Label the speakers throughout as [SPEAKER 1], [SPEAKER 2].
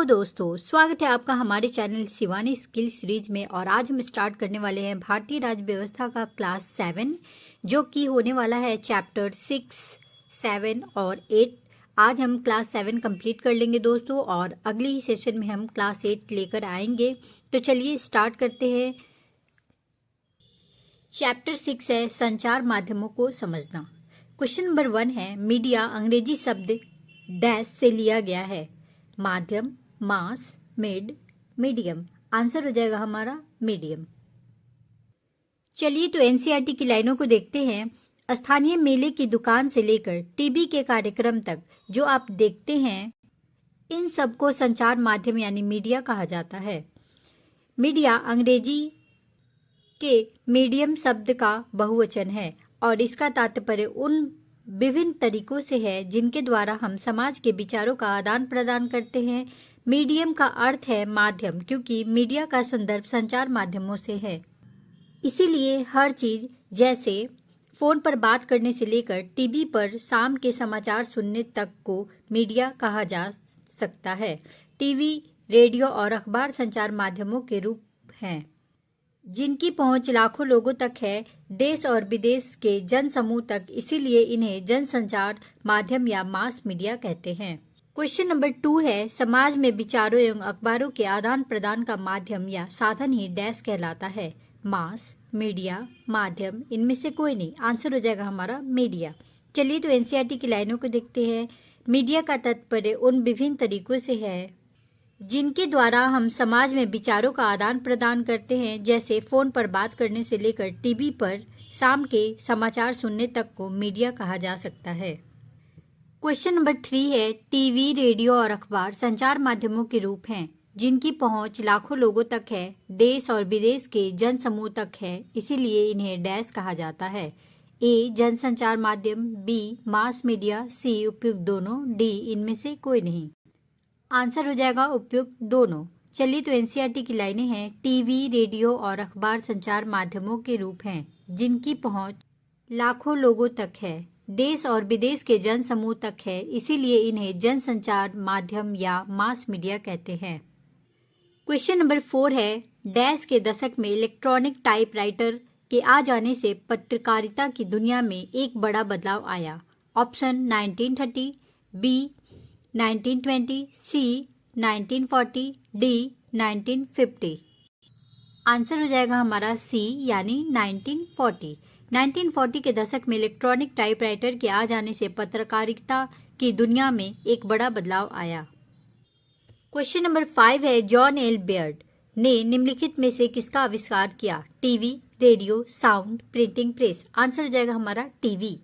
[SPEAKER 1] Hello दोस्तों, स्वागत है आपका हमारे चैनल शिवानी स्किल सीरीज में। और आज हम स्टार्ट करने वाले हैं भारतीय राज्य व्यवस्था का क्लास 7 जो कि होने वाला है चैप्टर 6, 7 और 8। आज हम क्लास 7 कंप्लीट कर लेंगे दोस्तों और अगले ही सेशन में हम क्लास 8 लेकर आएंगे। तो चलिए स्टार्ट करते हैं। चैप्टर 6 है संचार माध्यमों को समझना। क्वेश्चन नंबर 1 है मीडिया अंग्रेजी शब्द डैश से लिया गया है। माध्यम, मास, मिड, मीडियम। आंसर हो जाएगा हमारा मीडियम। चलिए तो एनसीईआरटी की लाइनों को देखते हैं। स्थानीय मेले की दुकान से लेकर टीवी के कार्यक्रम तक जो आप देखते हैं इन सबको संचार माध्यम यानी मीडिया कहा जाता है। मीडिया अंग्रेजी के मीडियम शब्द का बहुवचन है और इसका तात्पर्य उन विभिन्न तरीकों से है जिनके द्वारा हम समाज के विचारों का आदान प्रदान करते हैं। मीडियम का अर्थ है माध्यम, क्योंकि मीडिया का संदर्भ संचार माध्यमों से है। इसीलिए हर चीज जैसे फोन पर बात करने से लेकर टीवी पर शाम के समाचार सुनने तक को मीडिया कहा जा सकता है। टीवी, रेडियो और अखबार संचार माध्यमों के रूप हैं जिनकी पहुंच लाखों लोगों तक है, देश और विदेश के जन समूह तक। इसीलिए इन्हें जनसंचार माध्यम या मास मीडिया कहते हैं। क्वेश्चन नंबर 2 है समाज में विचारों एवं अखबारों के आदान प्रदान का माध्यम या साधन ही डैश कहलाता है। मास, मीडिया, माध्यम, इनमें से कोई नहीं। आंसर हो जाएगा हमारा मीडिया। चलिए तो एनसीईआरटी की लाइनों को देखते हैं। मीडिया का तात्पर्य उन विभिन्न तरीकों से है जिनके द्वारा हम समाज में विचारों का आदान प्रदान करते हैं, जैसे फोन पर बात करने से लेकर टीवी पर शाम के समाचार सुनने तक को मीडिया कहा जा सकता है। क्वेश्चन नंबर 3 है टीवी, रेडियो और अखबार संचार माध्यमों के रूप हैं जिनकी पहुंच लाखों लोगों तक है, देश और विदेश के जन समूह तक है। इसीलिए इन्हें डैश कहा जाता है। ए जनसंचार माध्यम, बी मास मीडिया, सी उपयुक्त दोनों, डी इनमें से कोई नहीं। आंसर हो जाएगा उपयुक्त दोनों। चलिए तो एनसीईआरटी की लाइनें हैं। टीवी, रेडियो और अखबार संचार माध्यमों के रूप हैं जिनकी पहुंच लाखों लोगों तक है, देश और विदेश के जन समूह तक है। इसीलिए इन्हें जनसंचार माध्यम या मास मीडिया कहते हैं। क्वेश्चन नंबर 4 है डैश के दशक में इलेक्ट्रॉनिक टाइपराइटर के आ जाने से पत्रकारिता की दुनिया में एक बड़ा बदलाव आया। ऑप्शन 1930, बी 1920, सी 1940, डी 1950। आंसर हो जाएगा हमारा सी यानी 1940। 1940 के दशक में इलेक्ट्रॉनिक टाइपराइटर के आ जाने से पत्रकारिता की दुनिया में एक बड़ा बदलाव आया। क्वेश्चन नंबर 5 है जॉन एल बेयर्ड ने निम्नलिखित में से किसका आविष्कार किया। TV, radio, sound, printing press. Answer हो जाएगा हमारा टीवी।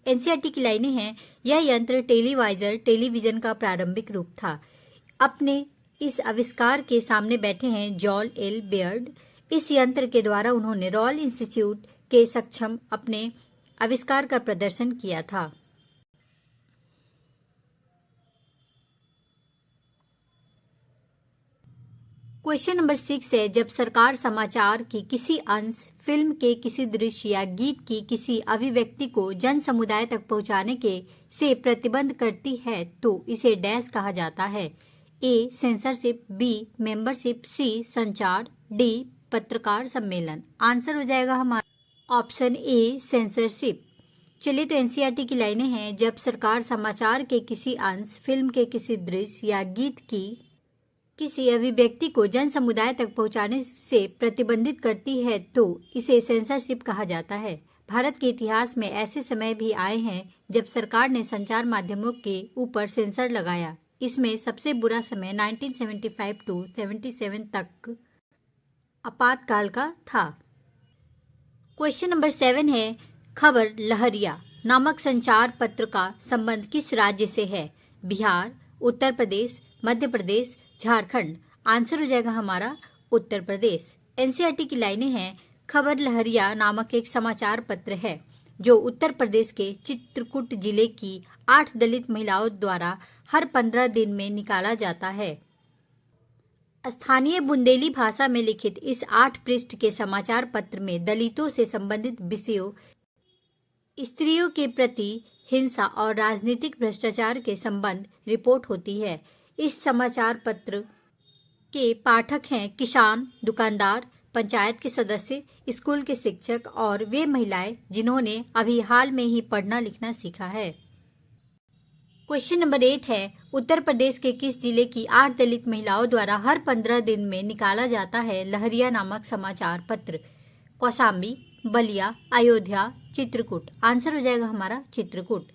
[SPEAKER 1] एनसीईआरटी की लाइनें हैं यह यंत्र टेलीविजन का प्रारंभिक रूप था। अपने इस आविष्कार के सामने बैठे हैं जॉन एल बेयर्ड। इस यंत्र के द्वारा उन्होंने रॉयल इंस्टीट्यूट के सक्षम अपने आविष्कार का प्रदर्शन किया था। क्वेश्चन नंबर 6 है जब सरकार समाचार की किसी अंश, फिल्म के किसी दृश्य या गीत की किसी अभिव्यक्ति को जन समुदाय तक पहुंचाने के से प्रतिबंध करती है तो इसे डैश कहा जाता है। ए सेंसरशिप, बी मेंबरशिप, सी संचार, डी पत्रकार सम्मेलन। आंसर हो जाएगा हमारा ऑप्शन ए सेंसरशिप। चलिए तो एनसीईआरटी की लाइनें हैं जब सरकार समाचार के किसी अंश, फिल्म के किसी दृश्य या गीत की किसी अभिव्यक्ति को जन समुदाय तक पहुंचाने से प्रतिबंधित करती है तो इसे सेंसरशिप कहा जाता है। भारत के इतिहास में ऐसे समय भी आए हैं जब सरकार ने संचार माध्यमों के ऊपर सेंसर लगाया। इसमें सबसे बुरा समय 1975 टू 77 तक आपातकाल का था। क्वेश्चन नंबर 7 है खबर लहरिया नामक संचार पत्र का संबंध किस राज्य से है। बिहार, उत्तर प्रदेश, मध्य प्रदेश, झारखंड। आंसर हो जाएगा हमारा उत्तर प्रदेश। एनसीईआरटी की लाइनें हैं खबर लहरिया नामक एक समाचार पत्र है जो उत्तर प्रदेश के चित्रकूट जिले की 8 दलित महिलाओं द्वारा हर 15 दिन में निकाला जाता है। स्थानीय बुंदेली भाषा में लिखित इस 8 पृष्ठ के समाचार पत्र में दलितों से संबंधित विषयों, स्त्रियों के प्रति हिंसा और राजनीतिक भ्रष्टाचार के संबंध रिपोर्ट होती है। इस समाचार पत्र के पाठक हैं किसान, दुकानदार, पंचायत के सदस्य, स्कूल के शिक्षक और वे महिलाएं जिन्होंने अभी हाल में ही पढ़ना लिखना सीखा है। क्वेश्चन नंबर 8 है, उत्तर प्रदेश के किस जिले की 8 दलित महिलाओं द्वारा हर 15 दिन में निकाला जाता है लहरिया नामक समाचार पत्र? कौशाम्बी, बलिया, अयोध्या, चित्रकूट। आंसर हो जाएगा हमारा चित्रकूट।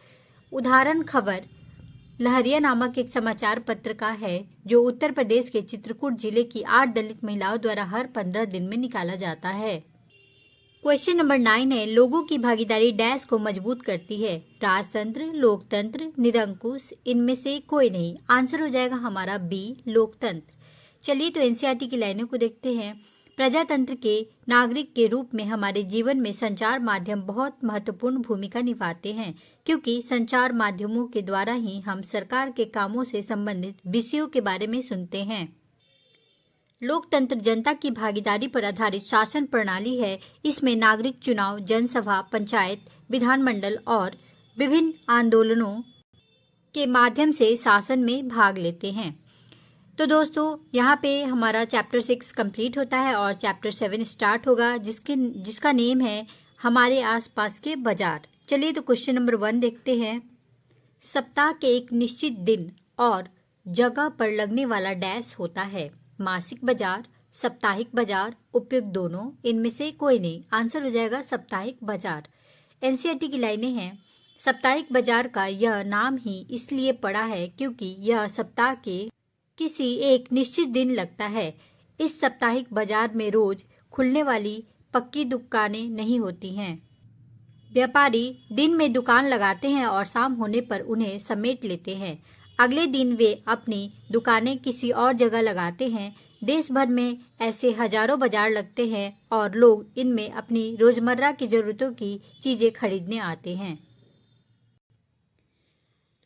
[SPEAKER 1] उदाहरण खबर लहरिया नामक एक समाचार पत्र का है जो उत्तर प्रदेश के चित्रकूट जिले की 8 दलित महिलाओं द्वारा हर 15 दिन में निकाला जाता है। क्वेश्चन नंबर 9 है, लोगों की भागीदारी डैश को मजबूत करती है? राजतंत्र, लोकतंत्र, निरंकुश, इनमें से कोई नहीं। आंसर हो जाएगा हमारा बी, लोकतंत्र। चलिए तो एनसीईआरटी की लाइनों को देखते हैं। प्रजातंत्र के नागरिक के रूप में हमारे जीवन में संचार माध्यम बहुत महत्वपूर्ण भूमिका निभाते हैं, क्योंकि संचार माध्यमों के द्वारा ही हम सरकार के कामों से संबंधित विषयों के बारे में सुनते हैं। लोकतंत्र जनता की भागीदारी पर आधारित शासन प्रणाली है। इसमें नागरिक चुनाव, जनसभा, पंचायत, विधानमंडल और विभिन्न आंदोलनों के माध्यम से शासन में भाग लेते हैं। तो दोस्तों यहाँ पे हमारा चैप्टर 6 कंप्लीट होता है और चैप्टर 7 स्टार्ट होगा जिसका नेम है हमारे आसपास के बाजार। चलिए तो क्वेश्चन नंबर 1 देखते हैं। सप्ताह के एक निश्चित दिन और जगह पर लगने वाला डैश होता है? मासिक बाजार, साप्ताहिक बाजार, उपयुक्त दोनों, इनमें से कोई नहीं। आंसर हो जाएगा साप्ताहिक बाजार। एनसीईआरटी की लाइनें हैं, साप्ताहिक बाजार का यह नाम ही इसलिए पड़ा है क्योंकि यह सप्ताह के किसी एक निश्चित दिन लगता है। इस साप्ताहिक बाजार में रोज खुलने वाली पक्की दुकानें नहीं होती हैं। व्यापारी दिन में दुकान लगाते हैं और शाम होने पर उन्हें समेट लेते हैं। अगले दिन वे अपनी दुकानें किसी और जगह लगाते हैं। देश भर में ऐसे हजारों बाजार लगते हैं और लोग इनमें अपनी रोजमर्रा की जरूरतों की चीजें खरीदने आते हैं।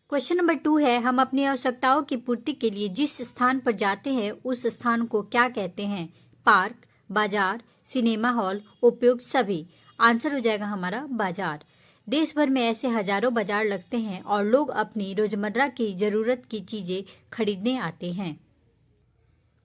[SPEAKER 1] क्वेश्चन नंबर 2 है, हम अपनी आवश्यकताओं की पूर्ति के लिए जिस स्थान पर जाते हैं उस स्थान को क्या कहते हैं? पार्क, बाजार, सिनेमा हॉल, उपयुक्त सभी। आंसर हो जाएगा हमारा बाजार। देश भर में ऐसे हजारों बाजार लगते हैं और लोग अपनी रोजमर्रा की जरूरत की चीजें खरीदने आते हैं।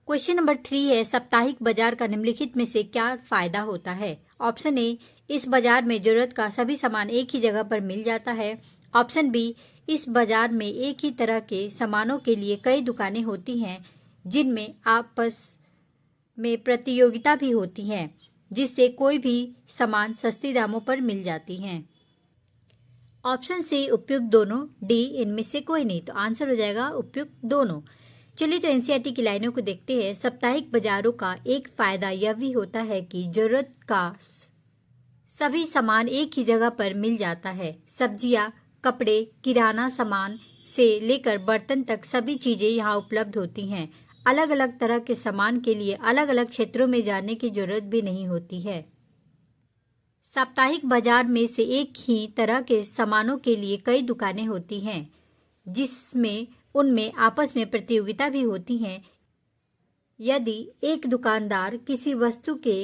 [SPEAKER 1] क्वेश्चन नंबर 3 है, साप्ताहिक बाजार का निम्नलिखित में से क्या फायदा होता है? ऑप्शन ए, इस बाजार में जरूरत का सभी सामान एक ही जगह पर मिल जाता है। ऑप्शन बी, इस बाजार में एक ही तरह के सामानों के लिए कई दुकानें होती हैं जिनमें आपस में प्रतियोगिता भी होती है, जिससे कोई भी सामान सस्ती दामों पर मिल जाती हैं। ऑप्शन सी, उपयुक्त दोनों। डी, इनमें से कोई नहीं। तो आंसर हो जाएगा उपयुक्त दोनों। चलिए तो एनसीईआरटी की लाइनों को देखते हैं। साप्ताहिक बाजारों का एक फायदा यह भी होता है कि जरूरत का सभी सामान एक ही जगह पर मिल जाता है। सब्जियां, कपड़े, किराना सामान से लेकर बर्तन तक सभी चीजें यहाँ उपलब्ध होती हैं। अलग अलग तरह के सामान के लिए अलग अलग क्षेत्रों में जाने की जरूरत भी नहीं होती है। साप्ताहिक बाजार में से एक ही तरह के सामानों के लिए कई दुकानें होती हैं, जिसमें उनमें आपस में प्रतियोगिता भी होती हैं। यदि एक दुकानदार किसी वस्तु के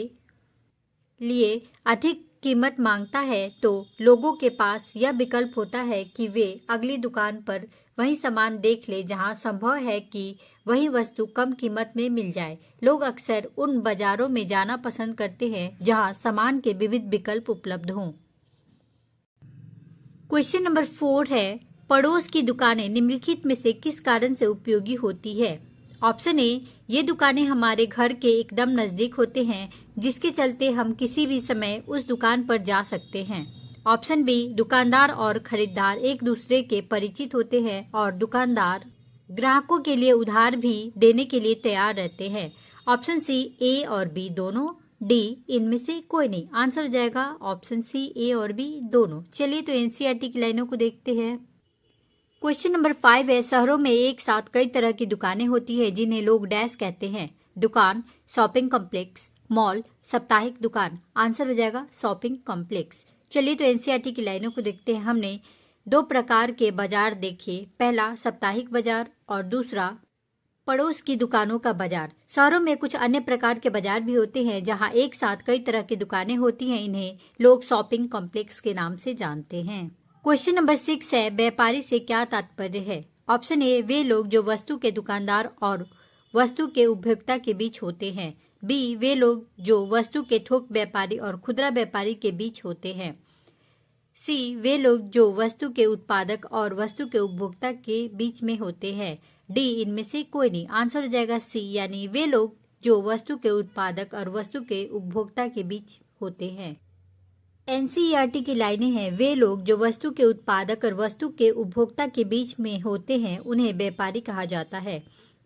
[SPEAKER 1] लिए अधिक कीमत मांगता है तो लोगों के पास यह विकल्प होता है कि वे अगली दुकान पर वही सामान देख ले जहां संभव है कि वही वस्तु कम कीमत में मिल जाए। लोग अक्सर उन बाजारों में जाना पसंद करते हैं जहां सामान के विविध विकल्प उपलब्ध हों। क्वेश्चन नंबर 4 है, पड़ोस की दुकानें निम्नलिखित में से किस कारण से उपयोगी होती है? ऑप्शन ए, ये दुकानें हमारे घर के एकदम नजदीक होते हैं, जिसके चलते हम किसी भी समय उस दुकान पर जा सकते हैं। ऑप्शन बी, दुकानदार और खरीदार एक दूसरे के परिचित होते हैं और दुकानदार ग्राहकों के लिए उधार भी देने के लिए तैयार रहते हैं। ऑप्शन सी, ए और बी दोनों। डी, इनमें से कोई नहीं। आंसर हो जाएगा ऑप्शन सी, ए और बी दोनों। चलिए तो एनसीईआरटी की लाइनों को देखते हैं। क्वेश्चन नंबर 5 है, शहरों में एक साथ कई तरह की दुकानें होती है जिन्हें लोग डैश कहते हैं? दुकान, शॉपिंग कॉम्प्लेक्स, मॉल, साप्ताहिक दुकान। आंसर हो जाएगा शॉपिंग कॉम्प्लेक्स। चलिए तो एनसीईआरटी की लाइनों को देखते हैं। हमने 2 प्रकार के बाजार देखे, पहला साप्ताहिक बाजार और दूसरा पड़ोस की दुकानों का बाजार। शहरों में कुछ अन्य प्रकार के बाजार भी होते हैं जहां एक साथ कई तरह की दुकानें होती हैं। इन्हें लोग शॉपिंग कॉम्प्लेक्स के नाम से जानते हैं। क्वेश्चन नंबर 6 है, व्यापारी से क्या तात्पर्य है? ऑप्शन ए, वे लोग जो वस्तु के दुकानदार और वस्तु के उपभोक्ता के बीच होते हैं। बी, वे लोग जो वस्तु के थोक व्यापारी और खुदरा व्यापारी के बीच होते हैं। सी, वे लोग जो वस्तु के उत्पादक और वस्तु के उपभोक्ता के बीच में होते हैं। डी, इनमें से कोई नहीं। आंसर हो जाएगा सी, यानी वे लोग जो वस्तु के उत्पादक और वस्तु के उपभोक्ता के बीच होते हैं। एनसीईआरटी की लाइनें हैं, वे लोग जो वस्तु के उत्पादक और वस्तु के उपभोक्ता के बीच में होते हैं उन्हें व्यापारी कहा जाता है।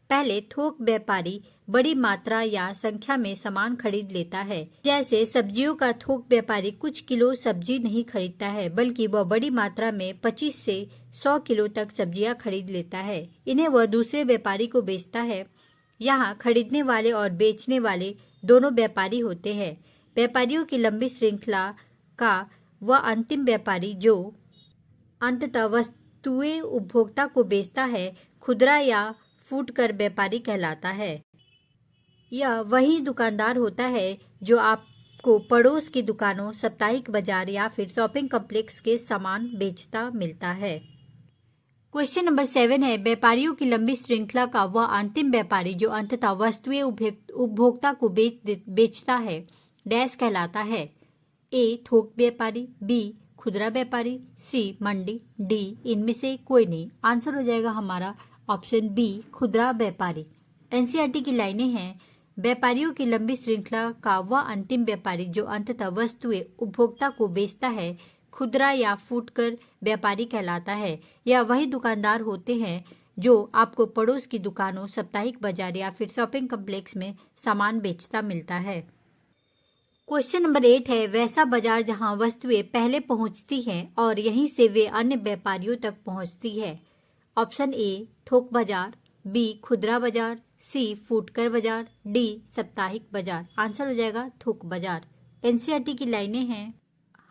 [SPEAKER 1] पहले, थोक व्यापारी बड़ी मात्रा या संख्या में सामान खरीद लेता है। जैसे सब्जियों का थोक व्यापारी कुछ किलो सब्जी नहीं खरीदता है, बल्कि वह बड़ी मात्रा में 25 से 100 किलो तक सब्जियां खरीद लेता है। इन्हें वह दूसरे व्यापारी को बेचता है। यहाँ खरीदने वाले और बेचने वाले दोनों व्यापारी होते हैं। व्यापारियों की लंबी श्रृंखला का वह अंतिम व्यापारी जो अंततः वस्तुएं उपभोक्ता को बेचता है, खुदरा या फुटकर व्यापारी कहलाता है। यह वही दुकानदार होता है जो आपको पड़ोस की दुकानों, साप्ताहिक बाजार या फिर शॉपिंग कॉम्प्लेक्स के सामान बेचता मिलता है। क्वेश्चन नंबर 7 है, व्यापारियों की लंबी श्रृंखला का वह अंतिम व्यापारी जो अंततः वस्तुएं उपभोक्ता को बेचता है डैश कहलाता है। ए, थोक व्यापारी, बी, खुदरा व्यापारी, सी, मंडी, डी, इनमें से कोई नहीं। आंसर हो जाएगा हमारा ऑप्शन बी, खुदरा व्यापारी। एनसीईआरटी की लाइनें हैं, व्यापारियों की लंबी श्रृंखला का वह अंतिम व्यापारी जो अंततः वस्तुएं उपभोक्ता को बेचता है, खुदरा या फुटकर व्यापारी कहलाता है। यह वही दुकानदार होते हैं जो आपको पड़ोस की दुकानों, साप्ताहिक बाजार या फिर शॉपिंग कॉम्प्लेक्स में सामान बेचता मिलता है। क्वेश्चन नंबर 8 है, वैसा बाजार जहां वस्तुएं पहले पहुंचती हैं और यहीं से वे अन्य व्यापारियों तक पहुंचती है। ऑप्शन ए, थोक बाजार, बी, खुदरा बाजार, सी, फुटकर बाजार, डी, साप्ताहिक बाजार। आंसर हो जाएगा थोक बाजार। एनसीईआरटी की लाइनें हैं,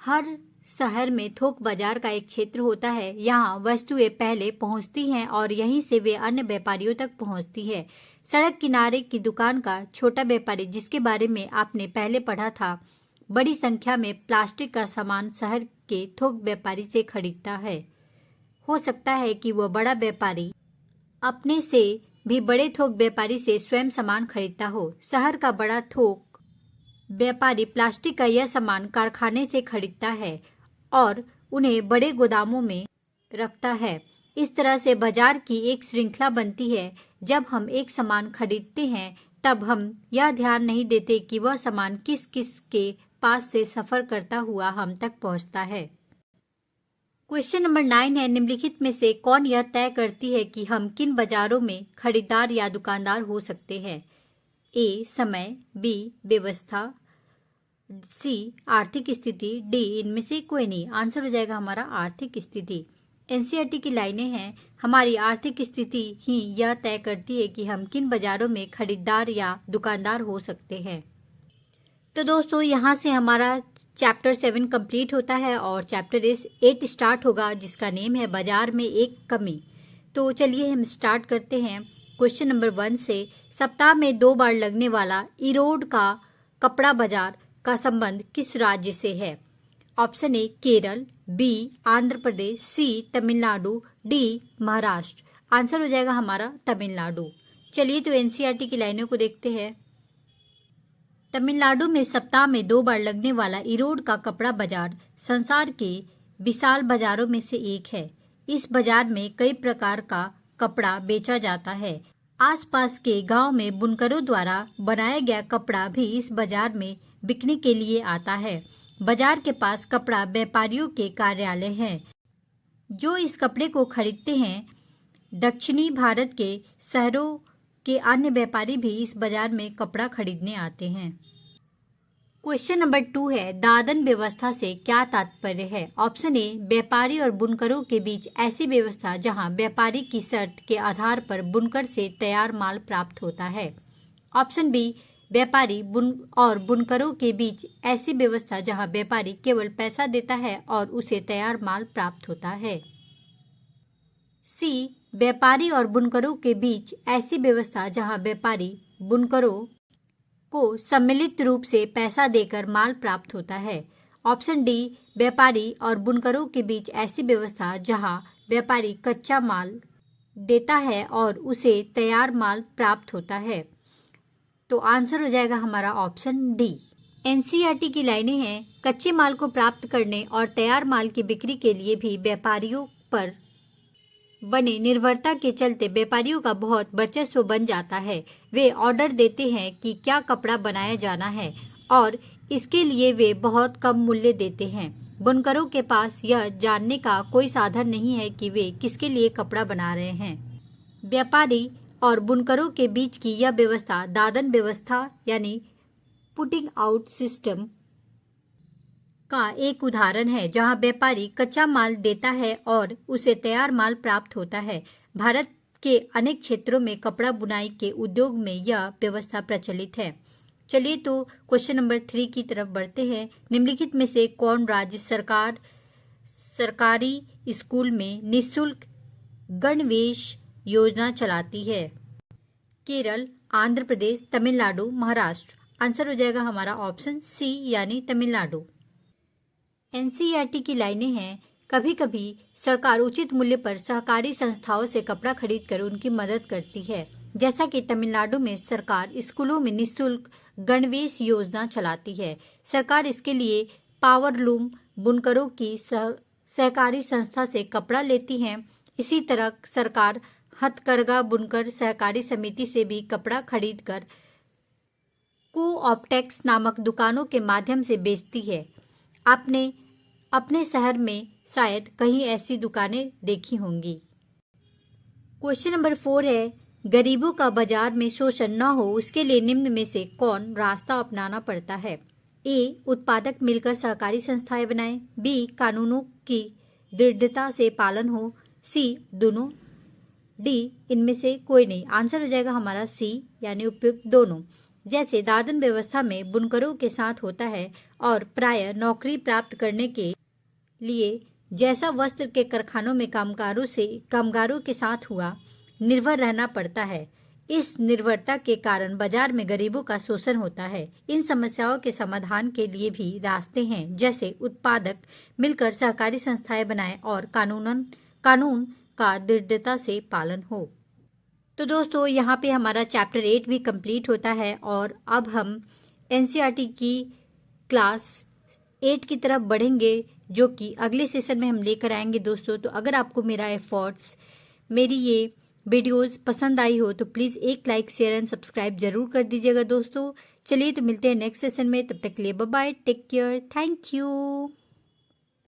[SPEAKER 1] हर शहर में थोक बाजार का एक क्षेत्र होता है। यहाँ वस्तुएं पहले पहुँचती हैं और यहीं से वे अन्य व्यापारियों तक पहुँचती है। सड़क किनारे की दुकान का छोटा व्यापारी, जिसके बारे में आपने पहले पढ़ा था, बड़ी संख्या में प्लास्टिक का सामान शहर के थोक व्यापारी से खरीदता है। हो सकता है कि वह बड़ा व्यापारी अपने से भी बड़े थोक व्यापारी से स्वयं सामान खरीदता हो। शहर का बड़ा थोक व्यापारी प्लास्टिक का यह सामान कारखाने से खरीदता है और उन्हें बड़े गोदामों में रखता है। इस तरह से बाजार की एक श्रृंखला बनती है। जब हम एक सामान खरीदते हैं तब हम यह ध्यान नहीं देते कि वह सामान किस किस के पास से सफर करता हुआ हम तक पहुंचता है। क्वेश्चन नंबर 9 है, निम्नलिखित में से कौन यह तय करती है कि हम किन बाजारों में खरीदार या दुकानदार हो सकते हैं। ए, समय, बी, व्यवस्था, सी, आर्थिक स्थिति, डी, इनमें से कोई नहीं। आंसर हो जाएगा हमारा आर्थिक स्थिति। एनसीईआरटी की लाइनें हैं, हमारी आर्थिक स्थिति ही यह तय करती है कि हम किन बाजारों में खरीदार या दुकानदार हो सकते हैं। तो दोस्तों, यहाँ से हमारा चैप्टर 7 कंप्लीट होता है और चैप्टर 8 स्टार्ट होगा, जिसका नेम है बाजार में एक कमी। तो चलिए हम स्टार्ट करते हैं क्वेश्चन नंबर 1 से। सप्ताह में 2 बार लगने वाला इरोड का कपड़ा बाजार का संबंध किस राज्य से है। Option A, Kerala, B, Andhra Pradesh, C, Tamil Nadu, D, Maharashtra. Answer हो जाएगा हमारा तमिलनाडु। चलिए तो एनसीईआरटी की लाइनों को देखते हैं। तमिलनाडु में सप्ताह में 2 बार लगने वाला इरोड का कपड़ा बाजार संसार के विशाल बाजारों में से एक है। इस बाजार में कई प्रकार का कपड़ा बेचा जाता है। आसपास के गांव में बुनकरों द्वारा बनाया गया कपड़ा भी इस बाजार में बिकने के लिए आता है। बाजार के पास कपड़ा व्यापारियों के कार्यालय हैं, जो इस कपड़े को खरीदते हैं। दक्षिणी भारत के शहरों के अन्य व्यापारी भी इस बाजार में कपड़ा खरीदने आते हैं। क्वेश्चन नंबर 2 है, दादन व्यवस्था से क्या तात्पर्य है। ऑप्शन ए, व्यापारी और बुनकरों के बीच ऐसी व्यवस्था जहां व्यापारी की शर्त के आधार पर बुनकर से तैयार माल प्राप्त होता है। ऑप्शन बी, व्यापारी और बुनकरों के बीच ऐसी व्यवस्था जहां व्यापारी केवल पैसा देता है और उसे तैयार माल प्राप्त होता है। सी, व्यापारी और बुनकरों के बीच ऐसी व्यवस्था जहां व्यापारी बुनकरों को सम्मिलित रूप से पैसा देकर माल प्राप्त होता है। ऑप्शन डी, व्यापारी और बुनकरों के बीच ऐसी व्यवस्था जहां व्यापारी कच्चा माल देता है और उसे तैयार माल प्राप्त होता है। तो आंसर हो जाएगा हमारा ऑप्शन डी। एनसीईआरटी की लाइनें हैं, कच्चे माल को प्राप्त करने और तैयार माल की बिक्री के लिए भी व्यापारियों पर बने निर्भरता के चलते व्यापारियों का बहुत वर्चस्व बन जाता है। वे ऑर्डर देते हैं कि क्या कपड़ा बनाया जाना है और इसके लिए वे बहुत कम मूल्य देते हैं। बुनकरों के पास यह जानने का कोई साधन नहीं है कि वे किसके लिए कपड़ा बना रहे हैं। व्यापारी और बुनकरों के बीच की यह व्यवस्था दादन व्यवस्था यानी पुटिंग आउट सिस्टम का एक उदाहरण है, जहां व्यापारी कच्चा माल देता है और उसे तैयार माल प्राप्त होता है। भारत के अनेक क्षेत्रों में कपड़ा बुनाई के उद्योग में यह व्यवस्था प्रचलित है। चलिए तो क्वेश्चन नंबर 3 की तरफ बढ़ते हैं। निम्नलिखित में से कौन राज्य सरकारी स्कूल में निःशुल्क गणवेश योजना चलाती है? केरल, आंध्र प्रदेश, तमिलनाडु, महाराष्ट्र। आंसर हो जाएगा हमारा ऑप्शन सी यानी तमिलनाडु। एनसीईआरटी की लाइनें हैं, कभी कभी सरकार उचित मूल्य पर सहकारी संस्थाओं से कपड़ा खरीदकर उनकी मदद करती है। जैसा कि तमिलनाडु में सरकार स्कूलों में निःशुल्क गणवेश योजना चलाती है। सरकार इसके लिए पावरलूम बुनकरों की सहकारी संस्था से कपड़ा लेती है। इसी तरह सरकार हथकरघा बुनकर सहकारी समिति से भी कपड़ा खरीदकर कोऑप्टेक्स नामक दुकानों के माध्यम से बेचती है। आपने अपने शहर में शायद कहीं ऐसी दुकानें देखी होंगी। क्वेश्चन नंबर 4 है, गरीबों का बाजार में शोषण न हो उसके लिए निम्न में से कौन रास्ता अपनाना पड़ता है? ए, उत्पादक मिलकर सहकारी संस्थाएं बनाएं। बी, कानूनों की दृढ़ता से पालन हो। सी, दोनों। डी, इनमें से कोई नहीं। आंसर हो जाएगा हमारा सी यानी उपयुक्त दोनों। जैसे दादन व्यवस्था में बुनकरों के साथ होता है और प्रायः नौकरी प्राप्त करने के लिए जैसा वस्त्र के कारखानों में कामगारों के साथ हुआ निर्भर रहना पड़ता है। इस निर्भरता के कारण बाजार में गरीबों का शोषण होता है। इन समस्याओं के समाधान के लिए भी रास्ते हैं, जैसे उत्पादक मिलकर सहकारी संस्थाएं बनाएं और कानून का दृढ़ता से पालन हो। तो दोस्तों यहाँ पे हमारा चैप्टर 8 भी कंप्लीट होता है और अब हम एनसीईआरटी की क्लास 8 की तरफ बढ़ेंगे, जो कि अगले सेशन में हम लेकर आएंगे दोस्तों। तो अगर आपको मेरा एफर्ट्स, मेरी ये वीडियोस पसंद आई हो तो प्लीज़ एक लाइक, शेयर एंड सब्सक्राइब जरूर कर दीजिएगा दोस्तों। चलिए तो मिलते हैं नेक्स्ट सेशन में, तब तक के लिए bye bye, take care, thank you.